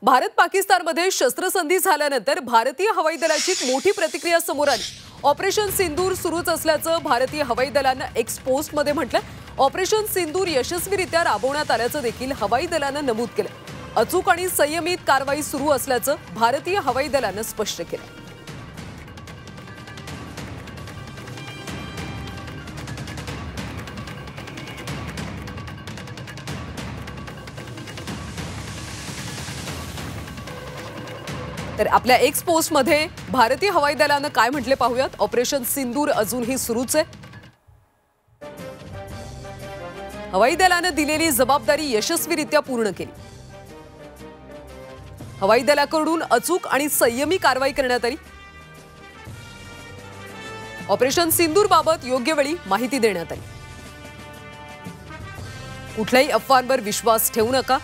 भारत पाकिस्तानमध्ये शस्त्रसंधी झाल्यानंतर भारतीय हवाई दलाची एक मोठी प्रतिक्रिया समोर आली। ऑपरेशन सिंदूर सुरूच असल्याचं भारतीय हवाई दलानं एक्स पोस्टमध्ये म्हटलं। ऑपरेशन सिंदूर यशस्वीरित्या राबवण्यात आल्याचं देखील हवाई दलानं नमूद केलं। अचूक आणि संयमित कारवाई सुरू असल्याचं भारतीय हवाई दलानं स्पष्ट केलं। तर आपल्या एक्स पोस्ट मध्ये भारतीय हवाई दलानं काय म्हटले पाहूयात। ऑपरेशन सिंदूर अजूनही सुरूच आहे। हवाई दलानं दिलेली जबाबदारी यशस्वीरित्या पूर्ण केली। हवाई दलाकडून अचूक आणि संयमी कारवाई करण्यात आली। ऑपरेशन सिंदूर बाबत योग्य वेळी माहिती देण्यात आली। कुठल्याही अफवांवर विश्वास ठेवू नका।